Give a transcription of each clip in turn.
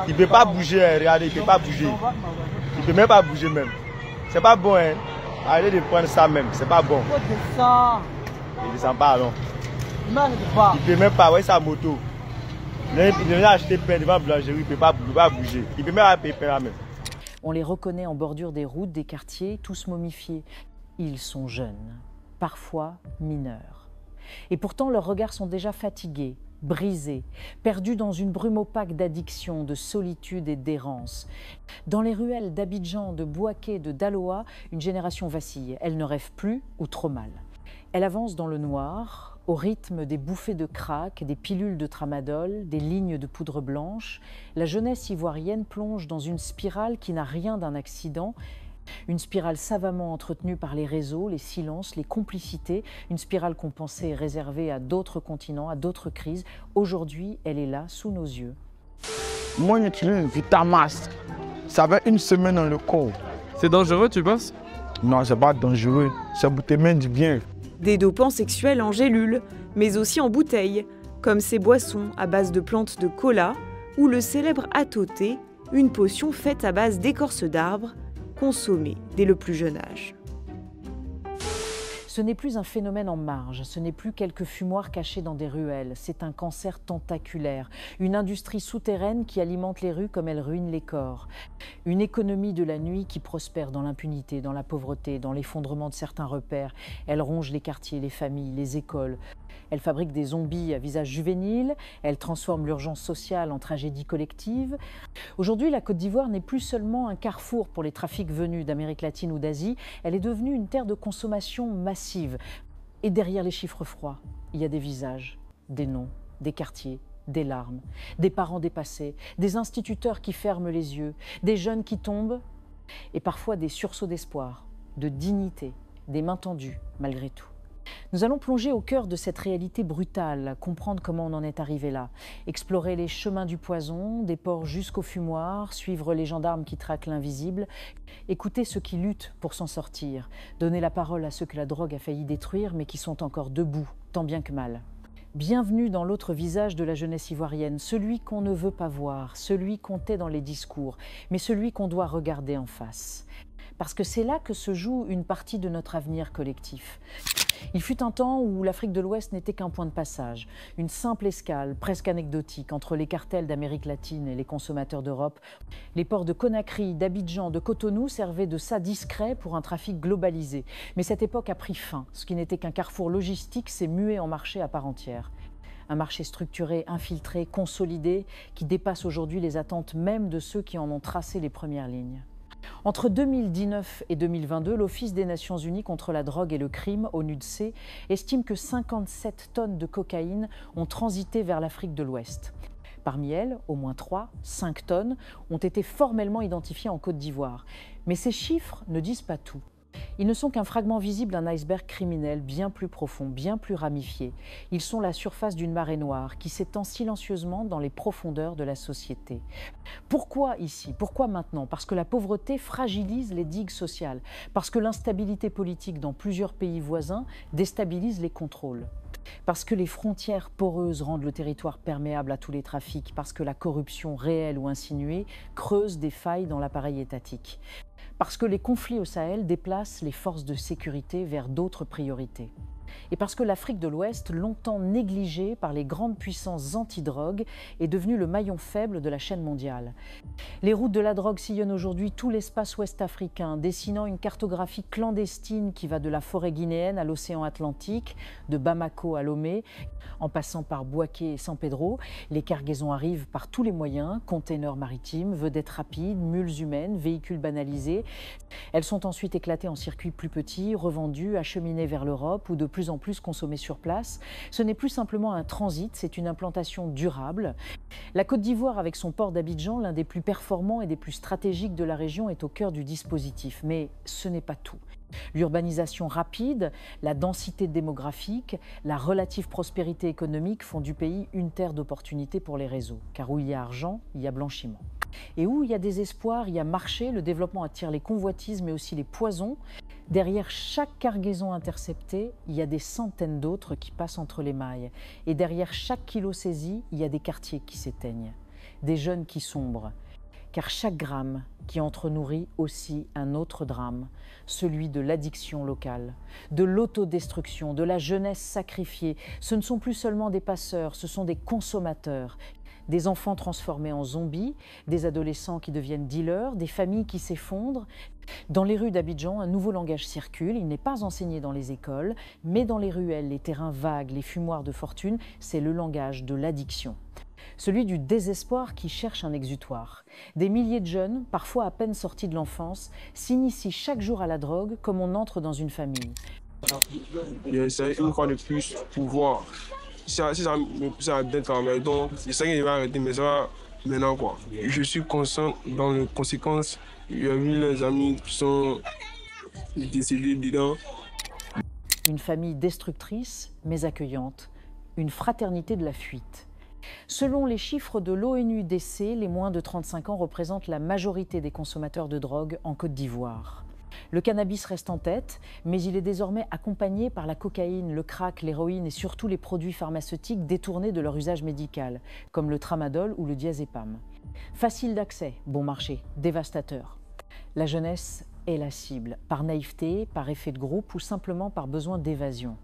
Il ne peut pas bouger, hein. Regardez, il ne peut pas bouger. Il ne peut même pas bouger même. C'est pas bon, hein. Arrêtez de prendre ça même, c'est pas bon. Il ne descend pas, non. Il ne peut même pas, ouais, sa moto. Il vient acheter pain devant la boulangerie, il ne peut pas bouger. Il ne peut même pas payer pain là même. On les reconnaît en bordure des routes, des quartiers, tous momifiés. Ils sont jeunes, parfois mineurs. Et pourtant, leurs regards sont déjà fatigués, brisés, perdus dans une brume opaque d'addiction, de solitude et d'errance. Dans les ruelles d'Abidjan, de Bouaké, de Daloa, une génération vacille. Elle ne rêve plus ou trop mal. Elle avance dans le noir, au rythme des bouffées de crack, des pilules de tramadol, des lignes de poudre blanche. La jeunesse ivoirienne plonge dans une spirale qui n'a rien d'un accident. Une spirale savamment entretenue par les réseaux, les silences, les complicités, une spirale qu'on pensait réservée à d'autres continents, à d'autres crises. Aujourd'hui, elle est là, sous nos yeux. Moi, j'utilise Vitamas. Ça fait une semaine dans le corps. C'est dangereux, tu penses? Non, c'est pas dangereux. Ça vous te met du bien. Des dopants sexuels en gélules, mais aussi en bouteilles, comme ces boissons à base de plantes de cola ou le célèbre Atoté, une potion faite à base d'écorce d'arbres, consommée dès le plus jeune âge. Ce n'est plus un phénomène en marge, ce n'est plus quelques fumoirs cachés dans des ruelles, c'est un cancer tentaculaire, une industrie souterraine qui alimente les rues comme elle ruine les corps, une économie de la nuit qui prospère dans l'impunité, dans la pauvreté, dans l'effondrement de certains repères. Elle ronge les quartiers, les familles, les écoles. Elle fabrique des zombies à visage juvénile, elle transforme l'urgence sociale en tragédie collective. Aujourd'hui, la Côte d'Ivoire n'est plus seulement un carrefour pour les trafics venus d'Amérique latine ou d'Asie, elle est devenue une terre de consommation massive. Et derrière les chiffres froids, il y a des visages, des noms, des quartiers, des larmes, des parents dépassés, des instituteurs qui ferment les yeux, des jeunes qui tombent, et parfois des sursauts d'espoir, de dignité, des mains tendues malgré tout. Nous allons plonger au cœur de cette réalité brutale, comprendre comment on en est arrivé là, explorer les chemins du poison, des ports jusqu'au fumoir, suivre les gendarmes qui traquent l'invisible, écouter ceux qui luttent pour s'en sortir, donner la parole à ceux que la drogue a failli détruire mais qui sont encore debout, tant bien que mal. Bienvenue dans l'autre visage de la jeunesse ivoirienne, celui qu'on ne veut pas voir, celui qu'on tait dans les discours, mais celui qu'on doit regarder en face. Parce que c'est là que se joue une partie de notre avenir collectif. Il fut un temps où l'Afrique de l'Ouest n'était qu'un point de passage, une simple escale presque anecdotique entre les cartels d'Amérique latine et les consommateurs d'Europe. Les ports de Conakry, d'Abidjan, de Cotonou servaient de ça discret pour un trafic globalisé. Mais cette époque a pris fin. Ce qui n'était qu'un carrefour logistique s'est mué en marché à part entière. Un marché structuré, infiltré, consolidé, qui dépasse aujourd'hui les attentes même de ceux qui en ont tracé les premières lignes. Entre 2019 et 2022, l'Office des Nations Unies contre la drogue et le crime, ONUDC, estime que 57 tonnes de cocaïne ont transité vers l'Afrique de l'Ouest. Parmi elles, au moins 5 tonnes, ont été formellement identifiées en Côte d'Ivoire. Mais ces chiffres ne disent pas tout. Ils ne sont qu'un fragment visible d'un iceberg criminel bien plus profond, bien plus ramifié. Ils sont la surface d'une marée noire qui s'étend silencieusement dans les profondeurs de la société. Pourquoi ici? Pourquoi maintenant? Parce que la pauvreté fragilise les digues sociales, parce que l'instabilité politique dans plusieurs pays voisins déstabilise les contrôles. Parce que les frontières poreuses rendent le territoire perméable à tous les trafics, parce que la corruption réelle ou insinuée creuse des failles dans l'appareil étatique. Parce que les conflits au Sahel déplacent les forces de sécurité vers d'autres priorités. Et parce que l'Afrique de l'Ouest, longtemps négligée par les grandes puissances anti-drogue, est devenue le maillon faible de la chaîne mondiale. Les routes de la drogue sillonnent aujourd'hui tout l'espace ouest-africain, dessinant une cartographie clandestine qui va de la forêt guinéenne à l'océan Atlantique, de Bamako à Lomé, en passant par Bouaké et San Pedro. Les cargaisons arrivent par tous les moyens, containers maritimes, vedettes rapides, mules humaines, véhicules banalisés. Elles sont ensuite éclatées en circuits plus petits, revendues, acheminées vers l'Europe ou de plus en plus consommées sur place. Ce n'est plus simplement un transit, c'est une implantation durable. La Côte d'Ivoire, avec son port d'Abidjan, l'un des plus performants et des plus stratégiques de la région, est au cœur du dispositif. Mais ce n'est pas tout. L'urbanisation rapide, la densité démographique, la relative prospérité économique font du pays une terre d'opportunités pour les réseaux. Car où il y a argent, il y a blanchiment. Et où il y a désespoir, il y a marché, le développement attire les convoitises mais aussi les poisons. Derrière chaque cargaison interceptée, il y a des centaines d'autres qui passent entre les mailles. Et derrière chaque kilo saisi, il y a des quartiers qui s'éteignent. des jeunes qui sombrent. Car chaque gramme qui entre nourrit aussi un autre drame, celui de l'addiction locale, de l'autodestruction, de la jeunesse sacrifiée. Ce ne sont plus seulement des passeurs, ce sont des consommateurs. Des enfants transformés en zombies, des adolescents qui deviennent dealers, des familles qui s'effondrent. Dans les rues d'Abidjan, un nouveau langage circule. Il n'est pas enseigné dans les écoles, mais dans les ruelles, les terrains vagues, les fumoirs de fortune, c'est le langage de l'addiction. Celui du désespoir qui cherche un exutoire. Des milliers de jeunes, parfois à peine sortis de l'enfance, s'initient chaque jour à la drogue comme on entre dans une famille. C'est une fois de plus pour voir si ça me pousse à être quand même. Donc, je sais qu'il va arrêter, mais ça va maintenant quoi. Je suis conscient dans les conséquences. Il y a vu les amis qui sont décédés dedans. Une famille destructrice, mais accueillante. Une fraternité de la fuite. Selon les chiffres de l'ONU-DC, les moins de 35 ans représentent la majorité des consommateurs de drogue en Côte d'Ivoire. Le cannabis reste en tête, mais il est désormais accompagné par la cocaïne, le crack, l'héroïne et surtout les produits pharmaceutiques détournés de leur usage médical, comme le tramadol ou le diazépam. Facile d'accès, bon marché, dévastateur. La jeunesse est la cible, par naïveté, par effet de groupe ou simplement par besoin d'évasion.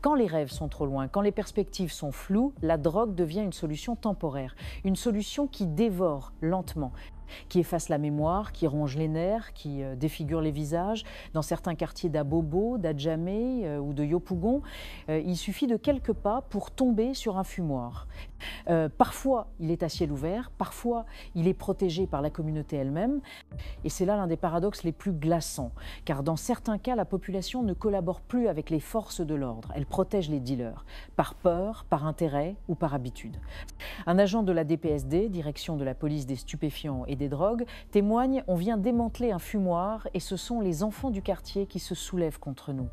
Quand les rêves sont trop loin, quand les perspectives sont floues, la drogue devient une solution temporaire, une solution qui dévore lentement, qui efface la mémoire, qui ronge les nerfs, qui défigure les visages. Dans certains quartiers d'Abobo, d'Adjamé ou de Yopougon, il suffit de quelques pas pour tomber sur un fumoir. Parfois, il est à ciel ouvert, parfois, il est protégé par la communauté elle-même. Et c'est là l'un des paradoxes les plus glaçants, car dans certains cas, la population ne collabore plus avec les forces de l'ordre. Elle protège les dealers, par peur, par intérêt ou par habitude. Un agent de la DPSD, direction de la police des stupéfiants et des drogues, témoigne « On vient démanteler un fumoir et ce sont les enfants du quartier qui se soulèvent contre nous ».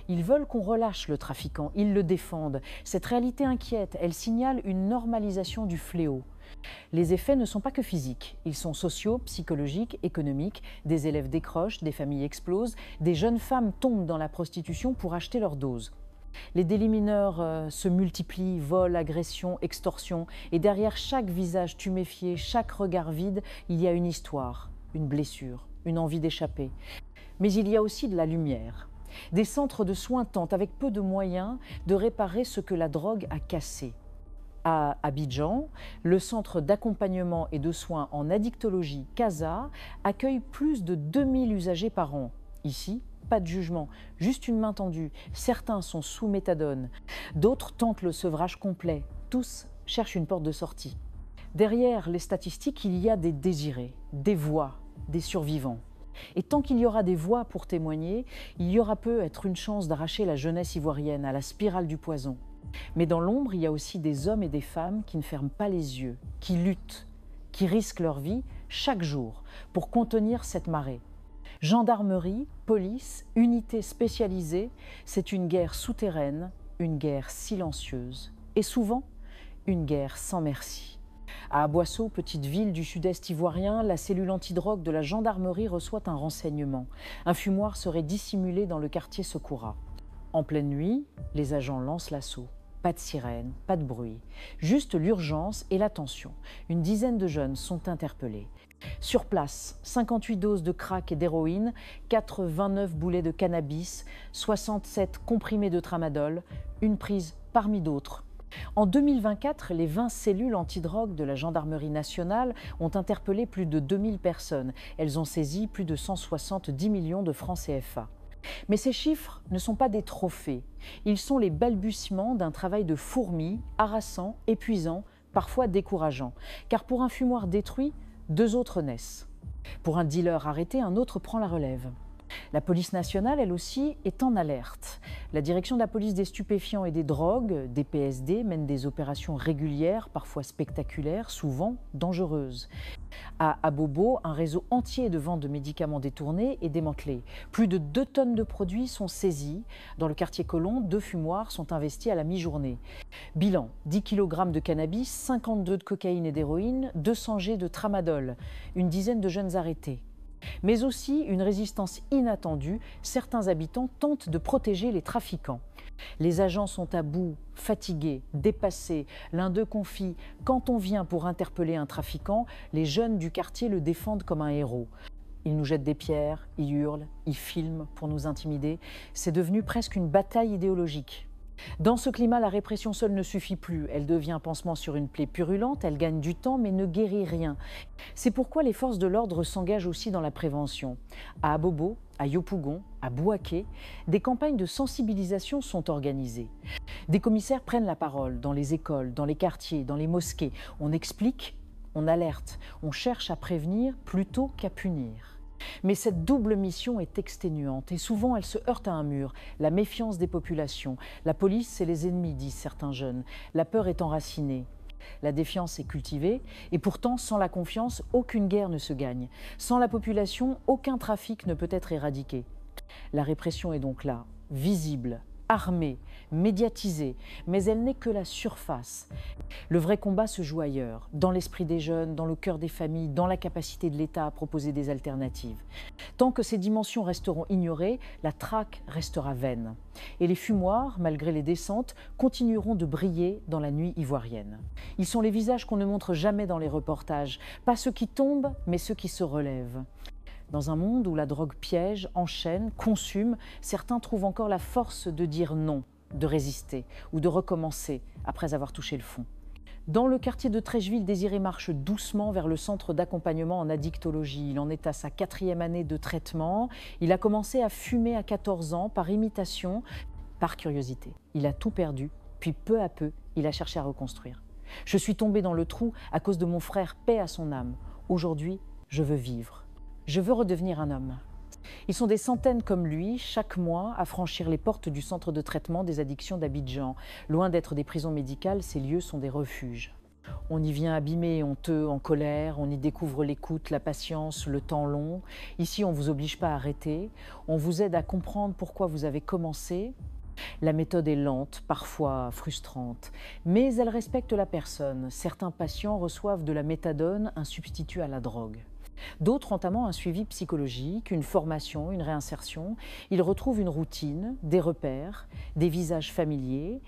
Ils veulent qu'on relâche le trafiquant, ils le défendent. Cette réalité inquiète, elle signale une normalisation du fléau. Les effets ne sont pas que physiques, ils sont sociaux, psychologiques, économiques. Des élèves décrochent, des familles explosent, des jeunes femmes tombent dans la prostitution pour acheter leur dose. Les délits mineurs se multiplient, vol, agression, extorsion. Et derrière chaque visage tuméfié, chaque regard vide, il y a une histoire, une blessure, une envie d'échapper. Mais il y a aussi de la lumière. Des centres de soins tentent, avec peu de moyens, de réparer ce que la drogue a cassé. À Abidjan, le centre d'accompagnement et de soins en addictologie CASA accueille plus de 2000 usagers par an. Ici, pas de jugement, juste une main tendue. Certains sont sous méthadone, d'autres tentent le sevrage complet. Tous cherchent une porte de sortie. Derrière les statistiques, il y a des désirés, des voix, des survivants. Et tant qu'il y aura des voix pour témoigner, il y aura peut-être une chance d'arracher la jeunesse ivoirienne à la spirale du poison. Mais dans l'ombre, il y a aussi des hommes et des femmes qui ne ferment pas les yeux, qui luttent, qui risquent leur vie chaque jour pour contenir cette marée. Gendarmerie, police, unités spécialisées, c'est une guerre souterraine, une guerre silencieuse et souvent une guerre sans merci. À Aboisseau, petite ville du sud-est ivoirien, la cellule antidrogue de la gendarmerie reçoit un renseignement. Un fumoir serait dissimulé dans le quartier Secoura. En pleine nuit, les agents lancent l'assaut. Pas de sirène, pas de bruit, juste l'urgence et l'attention. Une dizaine de jeunes sont interpellés. Sur place, 58 doses de crack et d'héroïne, 29 boulets de cannabis, 67 comprimés de tramadol, une prise parmi d'autres. En 2024, les 20 cellules antidrogue de la gendarmerie nationale ont interpellé plus de 2000 personnes. Elles ont saisi plus de 170 millions de francs CFA. Mais ces chiffres ne sont pas des trophées. Ils sont les balbutiements d'un travail de fourmi, harassant, épuisant, parfois décourageant. Car pour un fumoir détruit, 2 autres naissent. Pour un dealer arrêté, un autre prend la relève. La police nationale, elle aussi, est en alerte. La direction de la police des stupéfiants et des drogues, DPSD, mène des opérations régulières, parfois spectaculaires, souvent dangereuses. À Abobo, un réseau entier de vente de médicaments détournés est démantelé. Plus de 2 tonnes de produits sont saisis. Dans le quartier Colomb, 2 fumoirs sont investis à la mi-journée. Bilan, 10 kg de cannabis, 52 de cocaïne et d'héroïne, 200 G de tramadol, une dizaine de jeunes arrêtés. Mais aussi une résistance inattendue. Certains habitants tentent de protéger les trafiquants. Les agents sont à bout, fatigués, dépassés. L'un d'eux confie « Quand on vient pour interpeller un trafiquant, les jeunes du quartier le défendent comme un héros. Ils nous jettent des pierres, ils hurlent, ils filment pour nous intimider. C'est devenu presque une bataille idéologique. » Dans ce climat, la répression seule ne suffit plus. Elle devient un pansement sur une plaie purulente, elle gagne du temps mais ne guérit rien. C'est pourquoi les forces de l'ordre s'engagent aussi dans la prévention. À Abobo, à Yopougon, à Bouaké, des campagnes de sensibilisation sont organisées. Des commissaires prennent la parole dans les écoles, dans les quartiers, dans les mosquées. On explique, on alerte, on cherche à prévenir plutôt qu'à punir. Mais cette double mission est exténuante et souvent elle se heurte à un mur. La méfiance des populations. La police, c'est les ennemis, disent certains jeunes. La peur est enracinée. La défiance est cultivée et pourtant, sans la confiance, aucune guerre ne se gagne. Sans la population, aucun trafic ne peut être éradiqué. La répression est donc là, visible, armée, médiatisée, mais elle n'est que la surface. Le vrai combat se joue ailleurs, dans l'esprit des jeunes, dans le cœur des familles, dans la capacité de l'État à proposer des alternatives. Tant que ces dimensions resteront ignorées, la traque restera vaine. Et les fumoirs, malgré les descentes, continueront de briller dans la nuit ivoirienne. Ils sont les visages qu'on ne montre jamais dans les reportages, pas ceux qui tombent, mais ceux qui se relèvent. Dans un monde où la drogue piège, enchaîne, consume, certains trouvent encore la force de dire non, de résister ou de recommencer après avoir touché le fond. Dans le quartier de Trècheville, Désiré marche doucement vers le centre d'accompagnement en addictologie. Il en est à sa 4e année de traitement. Il a commencé à fumer à 14 ans par imitation, par curiosité. Il a tout perdu, puis peu à peu, il a cherché à reconstruire. Je suis tombé dans le trou à cause de mon frère, paix à son âme. Aujourd'hui, je veux vivre. Je veux redevenir un homme. Ils sont des centaines comme lui, chaque mois, à franchir les portes du centre de traitement des addictions d'Abidjan. Loin d'être des prisons médicales, ces lieux sont des refuges. On y vient abîmé, honteux, en colère, on y découvre l'écoute, la patience, le temps long. Ici, on ne vous oblige pas à arrêter, on vous aide à comprendre pourquoi vous avez commencé. La méthode est lente, parfois frustrante, mais elle respecte la personne. Certains patients reçoivent de la méthadone, un substitut à la drogue. D'autres entamant un suivi psychologique, une formation, une réinsertion. Ils retrouvent une routine, des repères, des visages familiers,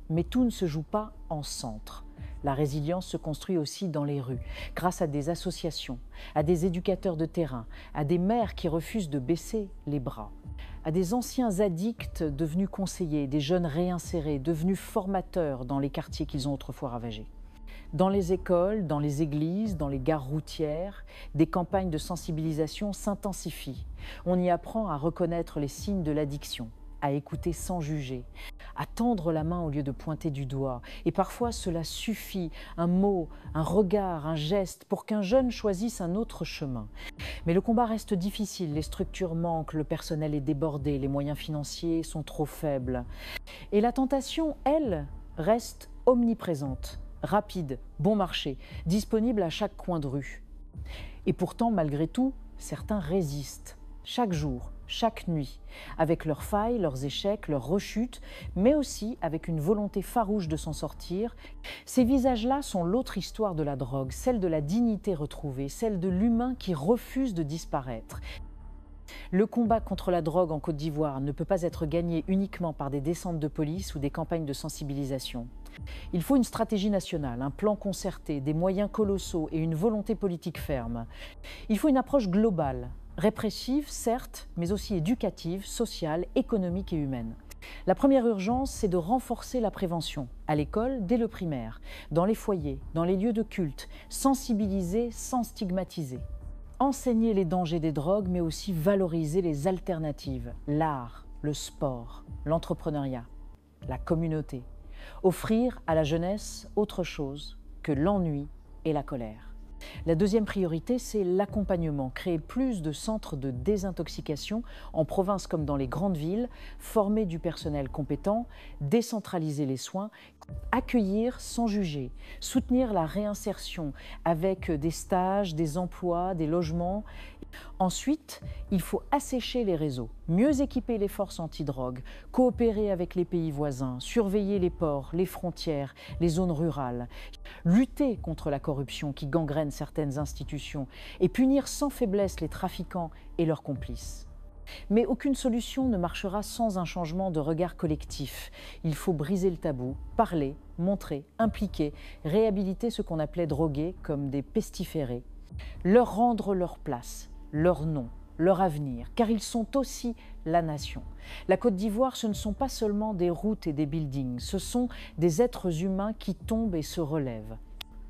mais tout ne se joue pas en centre. La résilience se construit aussi dans les rues, grâce à des associations, à des éducateurs de terrain, à des maires qui refusent de baisser les bras, à des anciens addicts devenus conseillers, des jeunes réinsérés, devenus formateurs dans les quartiers qu'ils ont autrefois ravagés. Dans les écoles, dans les églises, dans les gares routières, des campagnes de sensibilisation s'intensifient. On y apprend à reconnaître les signes de l'addiction, à écouter sans juger, à tendre la main au lieu de pointer du doigt. Et parfois, cela suffit, un mot, un regard, un geste, pour qu'un jeune choisisse un autre chemin. Mais le combat reste difficile, les structures manquent, le personnel est débordé, les moyens financiers sont trop faibles. Et la tentation, elle, reste omniprésente. Rapide, bon marché, disponible à chaque coin de rue. Et pourtant, malgré tout, certains résistent, chaque jour, chaque nuit, avec leurs failles, leurs échecs, leurs rechutes, mais aussi avec une volonté farouche de s'en sortir. Ces visages-là sont l'autre histoire de la drogue, celle de la dignité retrouvée, celle de l'humain qui refuse de disparaître. Le combat contre la drogue en Côte d'Ivoire ne peut pas être gagné uniquement par des descentes de police ou des campagnes de sensibilisation. Il faut une stratégie nationale, un plan concerté, des moyens colossaux et une volonté politique ferme. Il faut une approche globale, répressive certes, mais aussi éducative, sociale, économique et humaine. La première urgence, c'est de renforcer la prévention, à l'école dès le primaire, dans les foyers, dans les lieux de culte, sensibiliser sans stigmatiser. Enseigner les dangers des drogues, mais aussi valoriser les alternatives, l'art, le sport, l'entrepreneuriat, la communauté. Offrir à la jeunesse autre chose que l'ennui et la colère. La deuxième priorité, c'est l'accompagnement. Créer plus de centres de désintoxication en province comme dans les grandes villes, former du personnel compétent, décentraliser les soins, accueillir sans juger, soutenir la réinsertion avec des stages, des emplois, des logements Ensuite, il faut assécher les réseaux, mieux équiper les forces antidrogue, coopérer avec les pays voisins, surveiller les ports, les frontières, les zones rurales, lutter contre la corruption qui gangrène certaines institutions et punir sans faiblesse les trafiquants et leurs complices. Mais aucune solution ne marchera sans un changement de regard collectif. Il faut briser le tabou, parler, montrer, impliquer, réhabiliter ce qu'on appelait drogués comme des pestiférés, leur rendre leur place, leur nom, leur avenir, car ils sont aussi la nation. La Côte d'Ivoire, ce ne sont pas seulement des routes et des buildings, ce sont des êtres humains qui tombent et se relèvent.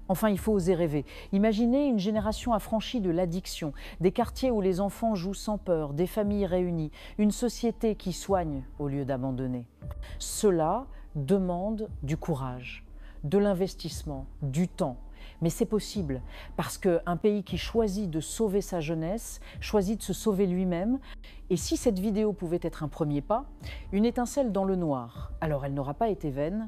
Enfin, il faut oser rêver. Imaginez une génération affranchie de l'addiction, des quartiers où les enfants jouent sans peur, des familles réunies, une société qui soigne au lieu d'abandonner. Cela demande du courage, de l'investissement, du temps. Mais c'est possible, parce qu'un pays qui choisit de sauver sa jeunesse, choisit de se sauver lui-même. Et si cette vidéo pouvait être un premier pas, une étincelle dans le noir, alors elle n'aura pas été vaine,